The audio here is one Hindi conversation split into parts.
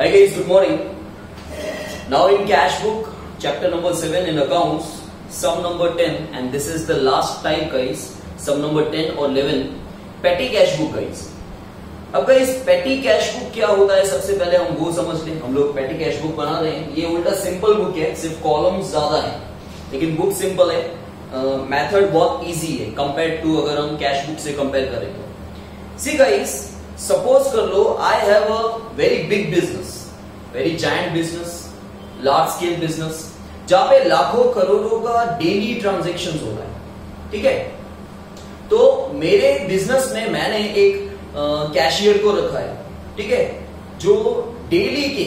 Hi guys, good morning. Now in cash book, chapter number 7 in accounts, sum number 10, and this is the last type guys, sum number 10 or 11, petty cash book guys. अब guys petty cash book क्या होता है, सबसे पहले हम वो समझ लें. हम लोग petty cash book बना रहे हैं. ये उल्टा सिंपल बुक है, सिर्फ कॉलम्स ज्यादा है, लेकिन बुक सिंपल है. मेथड बहुत इजी है कंपेयर टू अगर हम कैश बुक से कंपेयर करें तो. सी गाइस, सपोज कर लो I have a very big business, very giant business, large scale business, जहां पे लाखों करोड़ों का डेली ट्रांजैक्शन हो रहा है. ठीक है, तो मेरे बिजनेस में मैंने एक कैशियर को रखा है. ठीक है, जो डेली के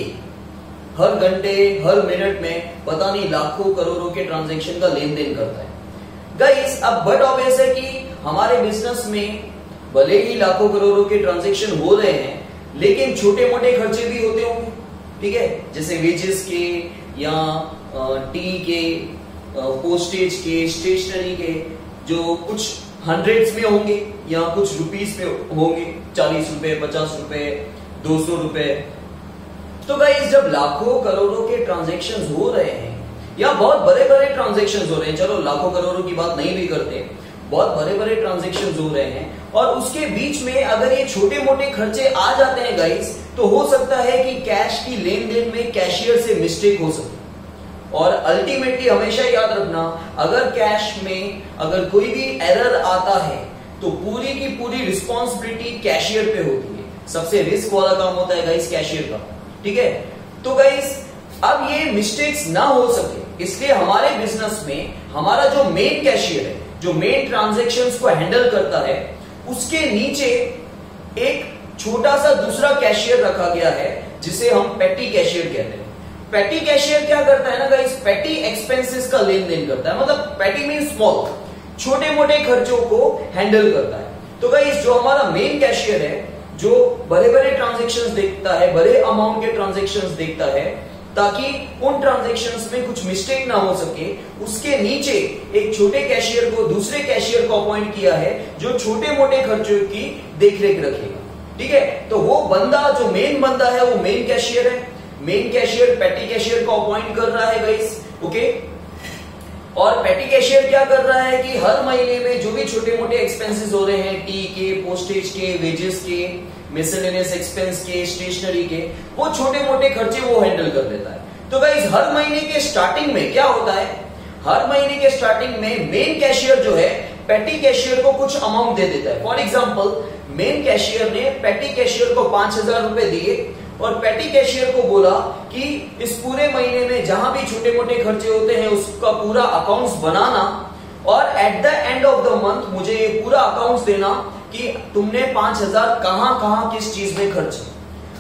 हर घंटे हर मिनट में पता नहीं लाखों करोड़ों के ट्रांजैक्शन का लेन देन करता है. गाइस, अब बट ऑब्वियस है कि हमारे बिजनेस में भले ही लाखों करोड़ों के ट्रांजैक्शन हो रहे हैं, लेकिन छोटे मोटे खर्चे भी होते होंगे. ठीक है, जैसे वेजेस के या टी के, पोस्टेज के, स्टेशनरी के, जो कुछ हंड्रेड्स में होंगे या कुछ रुपीस में होंगे, 40 रुपए, 50 रुपए, 200 रुपए. तो गाइस, जब लाखों करोड़ों के ट्रांजैक्शन हो रहे हैं या बहुत बड़े बड़े ट्रांजैक्शन हो रहे हैं, चलो लाखों करोड़ों की बात नहीं भी करते, बहुत बड़े बड़े ट्रांजैक्शन हो रहे हैं, और उसके बीच में अगर ये छोटे मोटे खर्चे आ जाते हैं गाइस, तो हो सकता है कि कैश की लेन देन में कैशियर से मिस्टेक हो सकती है. और अल्टीमेटली हमेशा याद रखना, अगर कैश में अगर कोई भी एरर आता है तो पूरी की पूरी रिस्पॉन्सिबिलिटी कैशियर पे होती है. सबसे रिस्क वाला काम होता है गाइस कैशियर का. ठीक है, तो गाइस अब ये मिस्टेक्स ना हो सके, इसलिए हमारे बिजनेस में हमारा जो मेन कैशियर है, जो मेन ट्रांजैक्शंस को हैंडल करता है, उसके नीचे एक छोटा सा दूसरा कैशियर रखा गया है, जिसे हम पेटी कैशियर कहते हैं. पेटी कैशियर क्या करता है ना गाइस, पेटी एक्सपेंसेस का लेन देन करता है. मतलब पेटी मीन स्मॉल, छोटे मोटे खर्चों को हैंडल करता है. तो गाइस, जो हमारा मेन कैशियर है, जो बड़े बड़े ट्रांजैक्शंस देखता है, बड़े अमाउंट के ट्रांजैक्शंस देखता है, ताकि उन ट्रांजैक्शंस में कुछ मिस्टेक ना हो सके, उसके नीचे एक छोटे कैशियर को, दूसरे कैशियर को अपॉइंट किया है, जो छोटे मोटे खर्चों की देखरेख रखेगा. ठीक है, तो वो बंदा, जो मेन बंदा है, वो मेन कैशियर है. मेन कैशियर पेटी कैशियर को अपॉइंट कर रहा है गाइस. ओके, और पेटी कैशियर क्या कर रहा है कि हर महीने में जो भी छोटे मोटे एक्सपेंसेस हो रहे हैं, टी के, पोस्टेज के, वेजेस के, मिसलेनियस एक्सपेंस के, स्टेशनरी के, वो छोटे मोटे खर्चे वो हैंडल कर लेता है. तो गाइस, हर महीने के स्टार्टिंग में क्या होता है, हर महीने के स्टार्टिंग में मेन कैशियर जो है पेटी कैशियर को कुछ अमाउंट दे देता है. फॉर एग्जांपल, मेन कैशियर ने पेटी कैशियर को 5,000 रुपए दिए और पेटी कैशियर को बोला कि इस पूरे महीने में जहां भी छोटे मोटे खर्चे होते हैं उसका पूरा अकाउंट्स बनाना, और at the end of the month मुझे ये पूरा अकाउंट्स देना कि तुमने 5,000 कहां किस चीज में खर्च.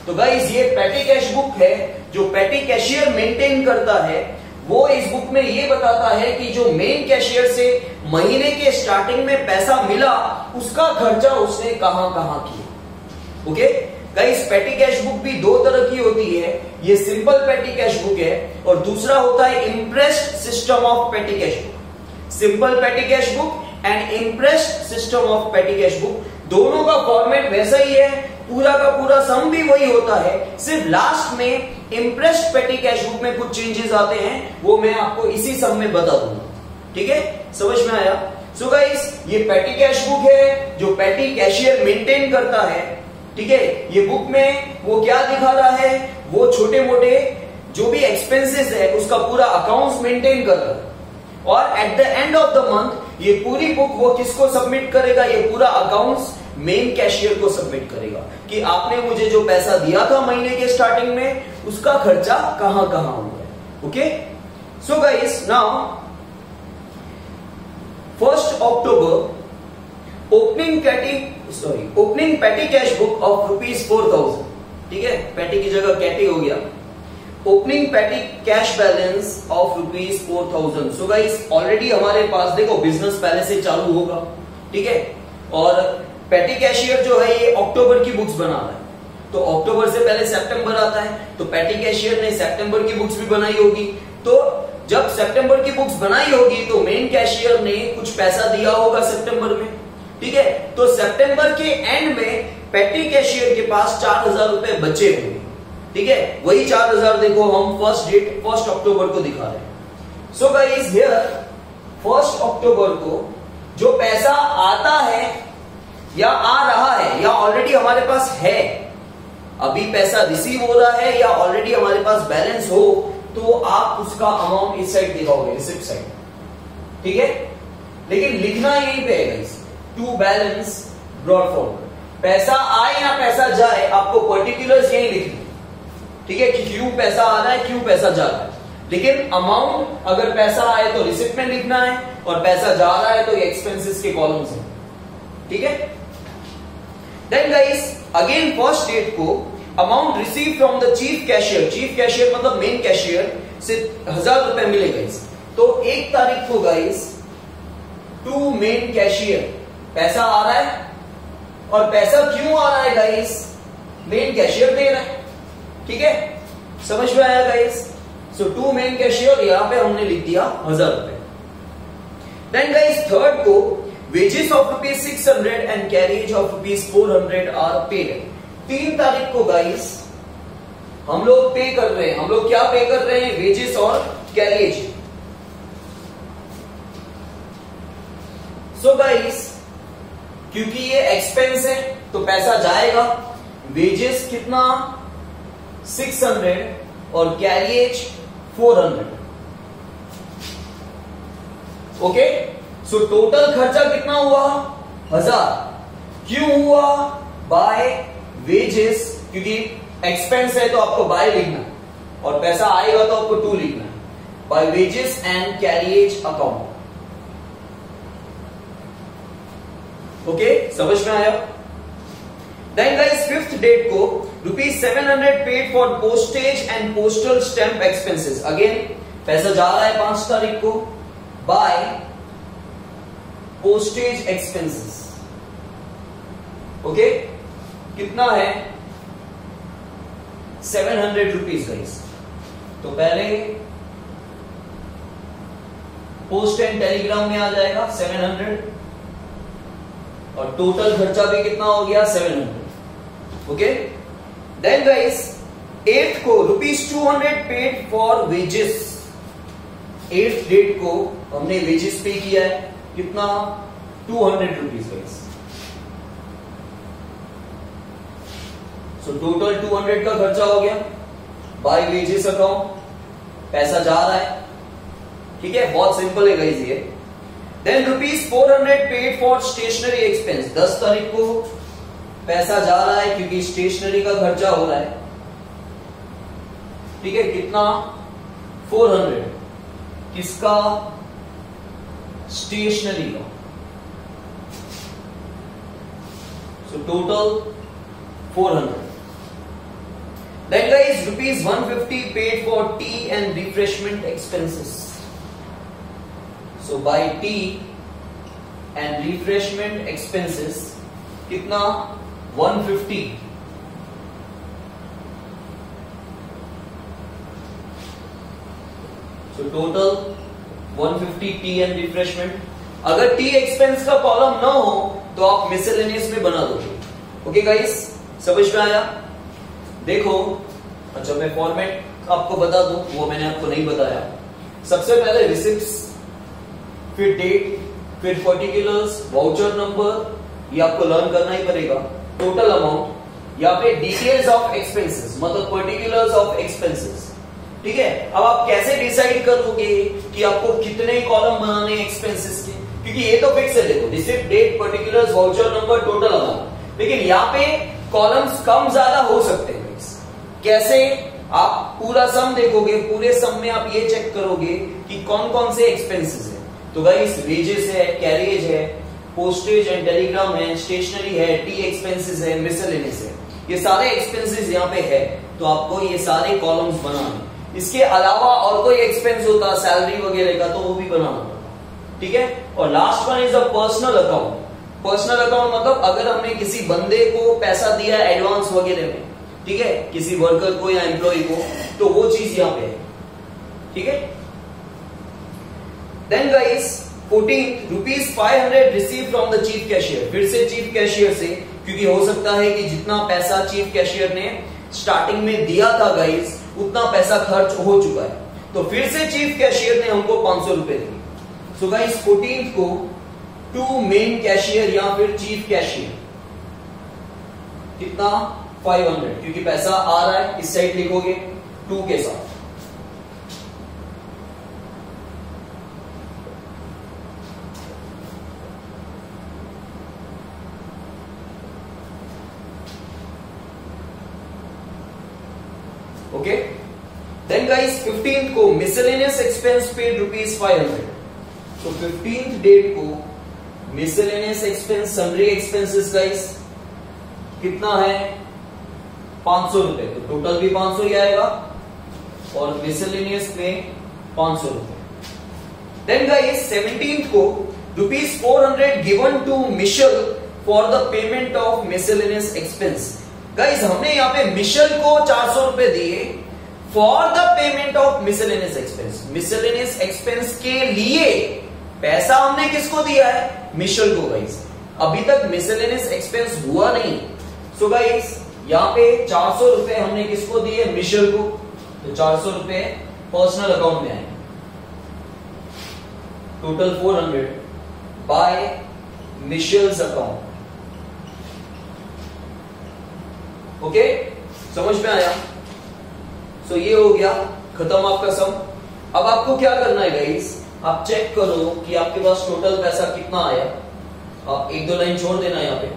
तो गाइस, ये पेटी कैश बुक है जो पेटी कैशियर मेंटेन करता है. वो इस बुक में ये बताता है कि जो मेन कैशियर से महीने के स्टार्टिंग में पैसा मिला, उसका खर्चा उसने कहां किया. ओके गाइस, पेटी कैश बुक भी दो तरह की होती है. ये सिंपल पेटी कैश बुक है और दूसरा होता है इम्प्रेस्ड सिस्टम ऑफ पेटी कैश बुक. सिंपल पेटी cash book and impressed system of पेटी कैश बुक, दोनों का फॉर्मेट वैसा ही है, पूरा का पूरा सम भी वही होता है. सिर्फ लास्ट में इम्प्रेस्ड पेटी कैश बुक में कुछ चेंजेस आते हैं, वो मैं आपको इसी सम में बता दूंगा. ठीक है, समझ में आया? सो गाइस, ये पेटी कैश बुक है जो पेटी कैशियर मेंटेन करता है. ठीक है, ये बुक में वो क्या दिखा रहा है, वो छोटे मोटे जो भी एक्सपेंसेस है उसका पूरा अकाउंट्स मेंटेन कर रहा है. और at the end of the month ये पूरी बुक वो किसको सबमिट करेगा, ये पूरा अकाउंट्स मेन कैशियर को सबमिट करेगा कि आपने मुझे जो पैसा दिया था महीने के स्टार्टिंग में, उसका खर्चा कहां हुआ है. Okay, so guys, now 1 October opening पेटी कैश बुक ऑफ ₹4,000. ठीक है, पेटी की जगह कैटी हो गया. ओपनिंग पेटी cash balance of ₹4,000. So guys, already हमारे पास देखो बिजनेस पहले से चालू होगा. ठीक है, और पेटी कैशियर जो है ये अक्टूबर की बुक्स बना रहा है, तो अक्टूबर से पहले सितंबर आता है, तो पेटी कैशियर ने सितंबर की बुक्स भी बनाई होगी. तो जब सितंबर की बुक्स बनाई होगी तो मेन कैशियर ने कुछ पैसा दिया होगा सितंबर में. ठीक है, तो सितंबर के एंड में पेटी कैशियर के पास 4,000 रुपए बचे होंगे. ठीक है, वही 4000 देखो हम फर्स्ट डेट 1 अक्टूबर को दिखा रहे हैं। सो गाइस हियर 1 अक्टूबर को जो पैसा आता है या आ रहा है या ऑलरेडी हमारे पास है, अभी पैसा रिसीव हो रहा है या ऑलरेडी हमारे पास बैलेंस हो, तो आप उसका अमाउंट इस साइड दिखाओगे, रिसिप्ट साइड, ठीक है। लेकिन लिखना यहीं पे है टू बैलेंस ब्रॉड फॉरवर्ड, पैसा आए या पैसा जाए आपको पर्टिकुलर्स यही लिखने, ठीक है, कि क्यों पैसा आ रहा है क्यों पैसा जा रहा है। लेकिन अमाउंट अगर पैसा आए तो रिसिप्ट में लिखना है और पैसा जा रहा है तो ये एक्सपेंसेस के कॉलम्स हैं, ठीक है। Then guys again first date को amount receive from the chief cashier मतलब मेन कैशियर से 1000 रुपए मिले गाइस। तो 1 तारीख को गाइस टू मेन कैशियर पैसा आ रहा है, और पैसा क्यों आ रहा है गाइस, मेन कैशियर दे रहा है, ठीक है, समझ में आया guys. So to main cashier यहां पे हमने लिख दिया 1000 रुपए। देन गाइस थर्ड को wages of ₹600 and carriage of ₹400 are paid. 3 तारीख को गाइस हम लोग पे कर रहे हैं, हम लोग क्या पे कर रहे हैं, वेजेस और कैरियज। सो गाइस क्योंकि ये एक्सपेंस है तो पैसा जाएगा, वेजेस कितना 600 और कैरियज 400, ओके। सो टोटल खर्चा कितना हुआ 1000, क्यों हुआ, बाय वेजेस, क्योंकि एक्सपेंस है तो आपको बाय लिखना और पैसा आएगा तो आपको टू लिखना है, by wages and carriage account, okay, समझ में आया। देन गाइस फिफ्थ डेट को ₹700 paid for postage and postal stamp expenses. Again पैसा जा रहा है 5 तारीख को बाय पोस्टेज एक्सपेंसेस, ओके, कितना है 700 रुपीज गाइस। तो पहले पोस्ट एंड टेलीग्राम में आ जाएगा 700 और टोटल खर्चा भी कितना हो गया 700, ओके। देन गाइस 8th को ₹200 paid for wages. 8th date को हमने वेजेस पे किया है, कितना 200 रुपीज गाइस। सो टोटल 200 का खर्चा हो गया बाय वेजेस अकाउंट, पैसा जा रहा है, ठीक है, बहुत सिंपल है गाइस ये। Then ₹400 paid for stationery expense. 10 तारीख को पैसा जा रहा है क्योंकि स्टेशनरी का खर्चा हो रहा है, ठीक है, कितना 400, किसका, स्टेशनरी का। So total 400। Then guys ₹150 paid for tea and refreshment expenses. So by tea and refreshment expenses कितना 150, so total 150 T and refreshment. अगर टी एक्सपेंस का कॉलम ना हो तो आप मिसलेनियस में बना दोगे, ओके गाइस, समझ में आया। देखो अच्छा मैं फॉर्मेट आपको बता दूं, वो मैंने आपको नहीं बताया। सबसे पहले रिसिप्ट्स, फिर डेट, फिर पर्टिकुलर्स, वाउचर नंबर, ये आपको लर्न करना ही पड़ेगा। टोटल अमाउंट, यहाँ पे डिटेल्स ऑफ एक्सपेंसेस मतलब पर्टिकुलर्स ऑफ एक्सपेंसेस, ठीक है। अब आप कैसे डिसाइड करोगे कि आपको कितने कॉलम बनाने एक्सपेंसेस के, क्योंकि ये तो फिक्स है, देखो receipt, date, particulars, voucher number, total amount. लेकिन यहाँ पे कॉलम्स कम ज्यादा हो सकते हैं। कैसे, आप पूरा सम देखोगे, पूरे सम में आप ये चेक करोगे कि कौन कौन से एक्सपेंसेस है। तो गाइस वेजेस है, कैरियज है, पोस्टेज एंड टेलीग्राम है, स्टेशनरी है, टी एक्सपेंसेस है, मिसलेनियस है, ये सारे एक्सपेंसेस यहाँ पे है। तो आपको ये सारे कॉलम्स बनाने, इसके अलावा और कोई एक्सपेंस होता सैलरी वगैरह का तो वो भी बनाना पड़ता, ठीक है। और last one is a personal account. Personal account मतलब अगर हमने किसी बंदे को पैसा दिया एडवांस वगैरह में, ठीक है, किसी वर्कर को या एम्प्लॉय को, तो वो चीज यहाँ पे है, ठीक है। Then guys 14th ₹500 receive from the chief cashier. फिर से चीफ कैशियर से क्योंकि हो सकता है कि जितना पैसा चीफ कैशियर ने स्टार्टिंग में दिया था गाइस, उतना पैसा खर्च हो चुका है, तो फिर से चीफ कैशियर ने हमको 500 रुपए दिए। सो गाइस 14th को टू मेन कैशियर या फिर चीफ कैशियर कितना 500, क्योंकि पैसा आ रहा है, इस साइड लिखोगे 2 के साथ। ओके, देन गाइस 15th को मिसलेनियस एक्सपेंस पेड ₹500। तो 15th डेट को miscellaneous expense sundry expenses guys कितना है 500 रुपए, तो टोटल भी 500 ही आएगा और मिसलेनियस में 500 रुपए। देन गाइस 17th को ₹400 given to Michelle for the payment of miscellaneous expense. Guys हमने यहाँ पे मिशेल को 400 रुपए दिए for the payment of miscellaneous expense. Miscellaneous expense के लिए पैसा हमने किसको दिया है, मिशेल को। गाइस अभी तक मिसलेनियस एक्सपेंस हुआ नहीं, सो गाइस यहाँ पे 400 रुपए हमने किसको दिए, मिशेल को, तो 400 रुपए पर्सनल अकाउंट में आए, total 400 by Michelle's account. Okay, समझ में आया? सो ये हो गया खत्म आपका सम। अब आपको क्या करना है गाइस, आप चेक करो कि आपके पास टोटल पैसा कितना आया। आप 1-2 लाइन छोड़ देना यहां पे।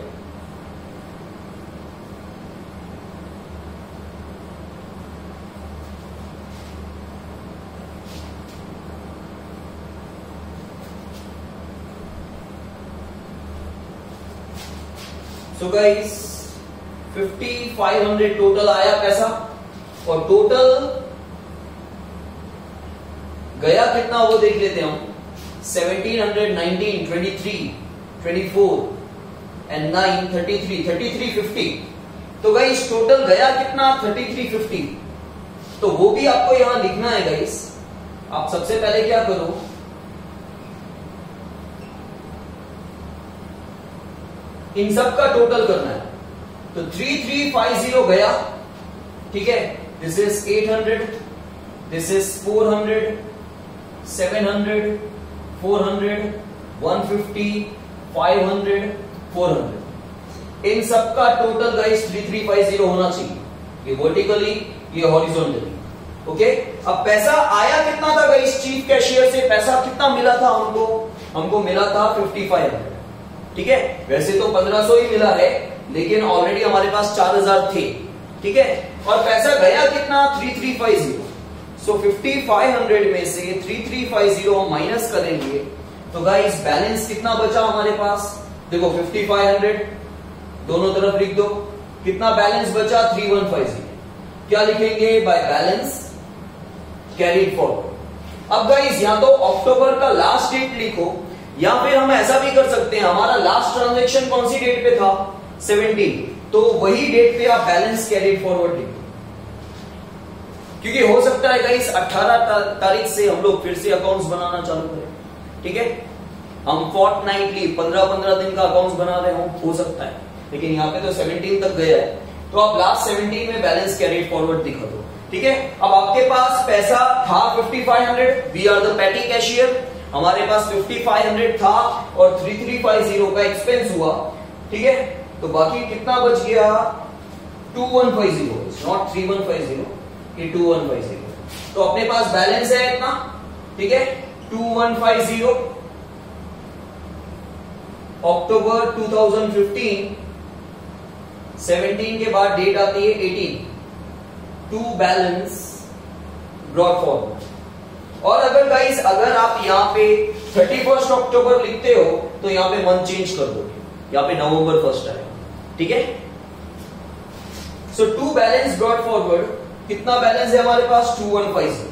सो गाइस 5500 टोटल आया पैसा, और टोटल गया कितना वो देख लेते हैं हम। 1700, 19, 23, 24 एंड 9, 33, 3350। तो गाइस टोटल गया कितना 3350। तो वो भी आपको यहां लिखना है गाइस। आप सबसे पहले क्या करो, इन सब का टोटल करना है। तो 3350 गया, ठीक है, दिस इज 800, दिस इज 400, 700, 400, 150, 500, 400। इन सब का टोटल गाइस 3350 होना चाहिए, ये वर्टिकली, ये हॉरिजॉन्टली। ओके, अब पैसा आया कितना था गाइस, चीफ कैशियर से पैसा कितना मिला था हमको मिला था 5500, ठीक है। वैसे तो 1500 ही मिला है, लेकिन ऑलरेडी हमारे पास 4000 थे, ठीक है। और पैसा गया कितना 3350। सो 5500 में से 3350 हम माइनस करेंगे, तो गाइस बैलेंस कितना बचा हमारे पास, देखो 5500 दोनों तरफ लिख दो, कितना बैलेंस बचा 3150। क्या लिखेंगे, बाय बैलेंस कैरीड फॉरवर्ड। अब गाइस या तो अक्टूबर का लास्ट डेट लिखो, या फिर हम ऐसा भी कर सकते हैं, हमारा लास्ट ट्रांजैक्शन कौन सी डेट पे था 17, तो वही डेट पे आप बैलेंस कैरीड फॉरवर्ड लिखो। क्योंकि हो सकता है गाइस 18 तारीख से हम लोग फिर से अकाउंट्स बनाना चालू करें, ठीक है। हम फोर्टनाइटली 15-15 दिन का अकाउंट्स बना रहे हो सकता है, लेकिन यहाँ पे तो 17 तक गया है, तो आप लास्ट 17 में बैलेंस कैरीड फॉरवर्ड दिखा दो, ठीक है। अब आपके पास पैसा था 5500, वी आर द पेटी कैशियर, हमारे पास 5500 था और 3350 का एक्सपेंस हुआ, ठीक है। तो बाकी कितना बच गया 2150, नॉट 3150, ये 2150। तो अपने पास बैलेंस है इतना, ठीक है, 2150। अक्टूबर 2015, 17 के बाद डेट आती है 18, टू बैलेंस ब्रॉट फॉरवर्ड। और अगर गाइस अगर आप यहाँ पे 31 अक्टूबर लिखते हो तो यहाँ पे मंथ चेंज कर दो, यहाँ पे नवंबर 1 आएगा, ठीक है। सो टू बैलेंस ब्रॉट फॉरवर्ड, कितना बैलेंस है हमारे पास 2150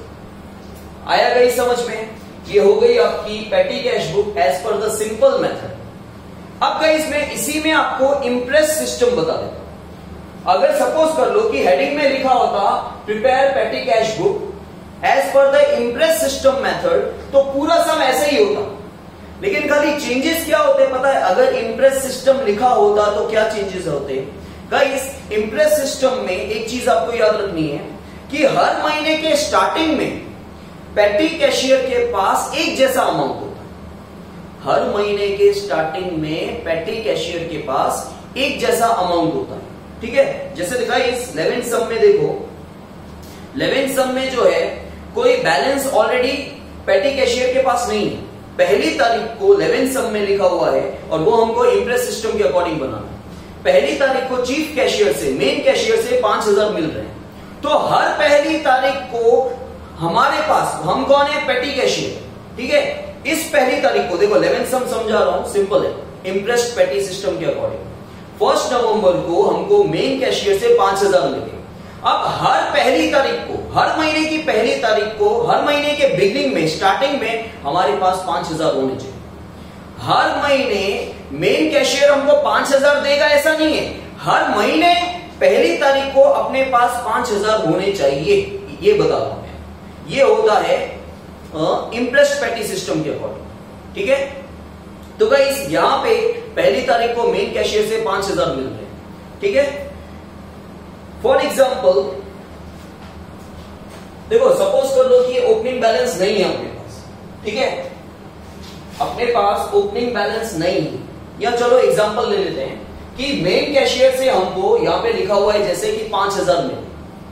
आया गाइस समझ में। ये हो गई आपकी petty cash book as per the simple method. अब गाइस मैं इसी में आपको इंप्रेस सिस्टम बता देता हूं। अगर सपोज कर लो कि हेडिंग में लिखा होता prepare petty cash book as per the imprest system method, तो पूरा सम ऐसे ही होता। लेकिन खाली चेंजेस क्या होते हैं पता है? अगर इम्प्रेस सिस्टम लिखा होता तो क्या चेंजेस होते? गाइस, इम्प्रेस सिस्टम में एक चीज आपको याद रखनी है कि हर महीने के स्टार्टिंग में पेटी कैशियर के पास एक जैसा अमाउंट होता है। हर महीने के स्टार्टिंग में पेटी कैशियर के पास एक जैसा अमाउंट होता है, ठीक है। जैसे दिखा इस 11th सम में देखो, 11th सम में जो है कोई बैलेंस ऑलरेडी पेटी कैशियर के पास नहीं है। पहली तारीख को 11th सम में लिखा हुआ है और वो हमको इम्प्रेस सिस्टम के अकॉर्डिंग बनाना है। पहली तारीख को चीफ कैशियर से, मेन कैशियर से 5000 मिल रहे हैं, तो हर पहली तारीख को हमारे पास, हम कौन है? पेटी कैशियर, ठीक है। इस पहली तारीख को देखो 11th सम समझा रहा हूं, सिंपल है, इम्प्रेस पेटी सिस्टम के अकॉर्डिंग 1 नवंबर को हमको मेन कैशियर से 5000 मिले। अब हर पहली तारीख को, हर महीने की पहली तारीख को, हर महीने के बिगनिंग में, स्टार्टिंग में हमारे पास 5000 होने चाहिए। हर महीने मेन कैशियर हमको 5000 देगा ऐसा नहीं है, हर महीने पहली तारीख को अपने पास 5000 होने चाहिए, ये बता रहा हूं मैं। ये होता है इम्प्रेस पेटी सिस्टम के अकॉर्डिंग, ठीक है। तो गाइस यहां पे पहली तारीख को मेन कैशियर से 5000 मिल रहे हैं, ठीक है। फॉर एग्जाम्पल देखो, सपोज कर लो कि ओपनिंग बैलेंस नहीं है अपने पास, ठीक है, अपने पास ओपनिंग बैलेंस नहीं है, या चलो एग्जांपल ले लेते हैं कि मेन कैशियर से हमको यहां पे लिखा हुआ है जैसे कि 5000 मिले,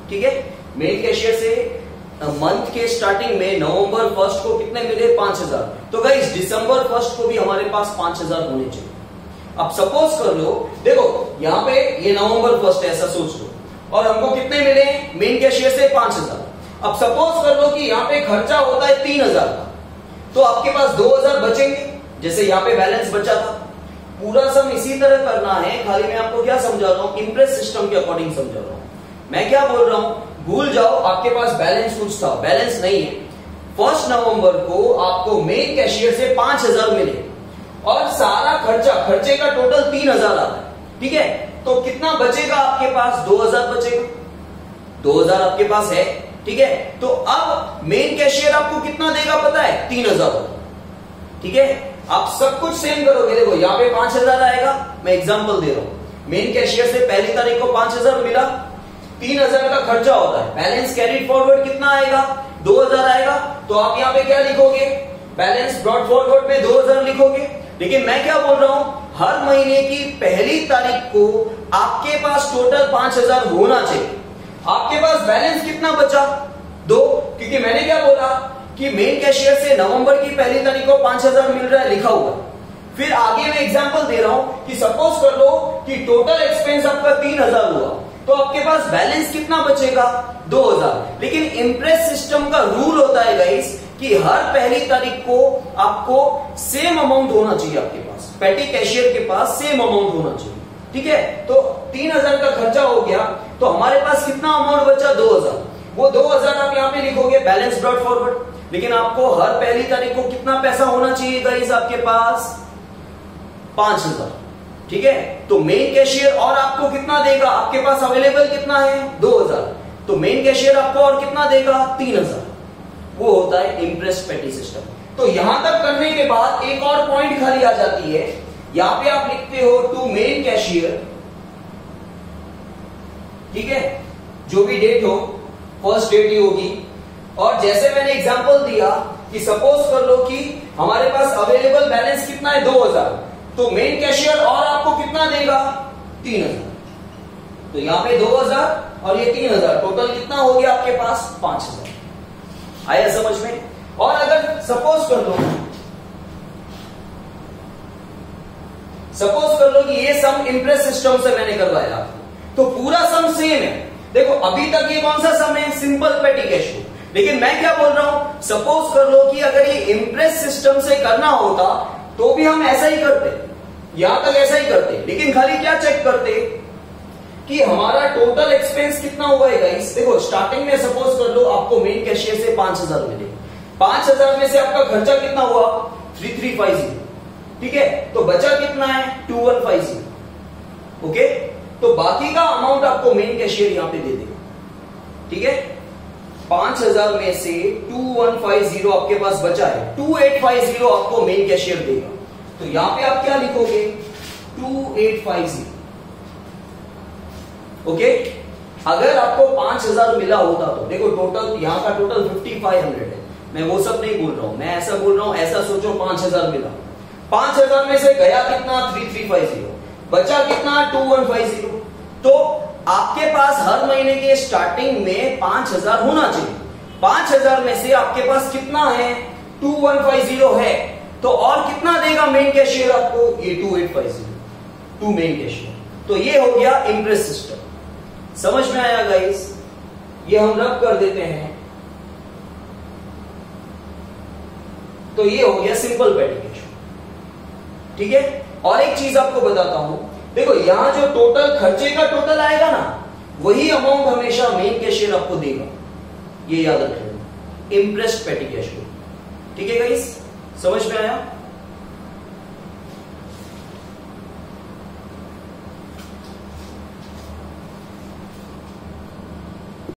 ठीक है। मेन कैशियर से मंथ के स्टार्टिंग में नवंबर 1 को कितने मिले? 5000। तो गाइस दिसंबर 1 को भी हमारे पास 5000 होने चाहिए। अब सपोज कर लो, देखो यहां पे ये नवंबर 1 ऐसा सोच लो, और हमको कितने मिले मेन कैशियर से? 5000। अब सपोज कर लो कि यहां पे खर्चा होता है 3000 का, तो आपके पास 2000 बचेंगे, जैसे यहां पे बैलेंस बचा था। पूरा सम इसी तरह करना है, खाली मैं आपको क्या समझा रहा हूं? इम्प्रेस सिस्टम के अकॉर्डिंग समझा रहा हूं। मैं क्या बोल रहा हूं? भूल जाओ आपके पास बैलेंस कुछ था, बैलेंस नहीं है। 1 नवंबर को आपको मेन कैशियर से 5000 मिले और सारा खर्चे का टोटल 3000 आता है, ठीक है। तो कितना बचेगा आपके पास? 2000 बचेगा। 2000 आपके पास है, ठीक है। तो अब मेन कैशियर आपको कितना देगा पता है? 3000, ठीक है। आप सब कुछ सेम करोगे, देखो यहां पे 5000 आएगा, मैं एग्जांपल दे रहा हूं। मेन कैशियर से पहली तारीख को 5000 मिला, 3000 का खर्चा होता है, बैलेंस कैरिड फॉरवर्ड कितना आएगा? 2000 आएगा। तो आप यहां पे क्या लिखोगे? बैलेंस ब्रॉट फॉरवर्ड में 2000 लिखोगे। लेकिन मैं क्या बोल रहा हूं? हर महीने की पहली तारीख को आपके पास टोटल 5000 होना चाहिए। आपके पास बैलेंस कितना बचा? 2, क्योंकि मैंने क्या बोला कि मेन कैशियर से नवंबर की पहली तारीख को 5000 मिल रहा है, लिखा हुआ। फिर आगे मैं एग्जांपल दे रहा हूं कि सपोज कर लो कि टोटल एक्सपेंस आपका 3000 हुआ, तो आपके पास बैलेंस कितना बचेगा? 2000। लेकिन इम्प्रेस सिस्टम का रूल होता है गाइस कि हर पहली तारीख को आपको सेम अमाउंट होना चाहिए, आपके पास पेटी कैशियर के पास सेम अमाउंट होना चाहिए, ठीक है। तो 3000 का खर्चा हो गया, तो हमारे पास कितना अमाउंट बचा? 2000। वो 2000 आप यहां पे लिखोगे, बैलेंस ब्रॉट फॉरवर्ड। लेकिन आपको हर पहली तारीख को कितना पैसा होना चाहिए गाइस? आपके पास 5000, ठीक है। तो मेन कैशियर और आपको कितना देगा? आपके पास अवेलेबल कितना है? 2000। तो मेन कैशियर आपको और कितना देगा? 3000। वो होता है इम्प्रेस पेटी सिस्टम। तो यहां तक करने के बाद एक और पॉइंट खाली आ जाती है, यहां पे आप लिखते हो टू मेन कैशियर, ठीक है, जो भी डेट हो, फर्स्ट डेट ही होगी। और जैसे मैंने एग्जांपल दिया कि सपोज कर लो कि हमारे पास अवेलेबल बैलेंस कितना है? 2000। तो मेन कैशियर और आपको कितना देगा? 3000। तो यहां पे 2000 और ये 3000, टोटल कितना हो गया आपके पास? 5000। आया समझ में? और अगर सपोज कर लो कि ये सम इम्प्रेस सिस्टम से मैंने करवाया, तो पूरा सम सेम है। देखो अभी तक ये कौन सा सम है? सिंपल पेटी कैश फ्लो। लेकिन मैं क्या बोल रहा हूं? सपोज कर लो कि अगर ये इम्प्रेस सिस्टम से करना होता तो भी हम ऐसा ही करते, यहां तक ऐसा ही करते। लेकिन खाली क्या चेक करते कि हमारा टोटल एक्सपेंस कितना हुआ है गाइस। देखो स्टार्टिंग में सपोज कर लो आपको मेन कैशियर से 5000 मिले, 5000 में से आपका खर्चा कितना हुआ? 3350, ठीक है। तो बचा कितना है? 2150, ओके। तो बाकी का अमाउंट आपको मेन कैशियर यहां पे दे देगा, ठीक है। 5000 में से 2150 आपके पास बचा है, 2850 आपको मेन कैशियर देगा। तो यहां पे आप क्या लिखोगे, 2850। ओके, अगर आपको 5000 मिला होता तो देखो टोटल यहां का टोटल 5500 है। मैं वो सब नहीं बोल रहा हूं, मैं ऐसा बोल रहा हूं, ऐसा सोचो 5000 मिला, 5000 में से गया कितना 3350, बचा कितना 2150। तो आपके पास हर महीने के स्टार्टिंग में 5000 होना चाहिए। 5000 में से आपके पास कितना है 2150 है, तो और कितना देगा मेन कैशियर आपको, ये 2850 टू मेन कैशियर। तो ये हो गया इंटरेस्ट सिस्टम। समझ में आया गाइस? ये हम रब कर देते हैं। तो ये हो गया सिंपल पेटी कैश। ठीक है, और एक चीज आपको बताता हूं, देखो यहां जो टोटल खर्चे का टोटल आएगा ना, वही अमाउंट हमेशा मेन कैशियर आपको देगा, ये याद रखना। इंटरेस्ट पेटी कैश। ठीक है गाइस, समझ में आया?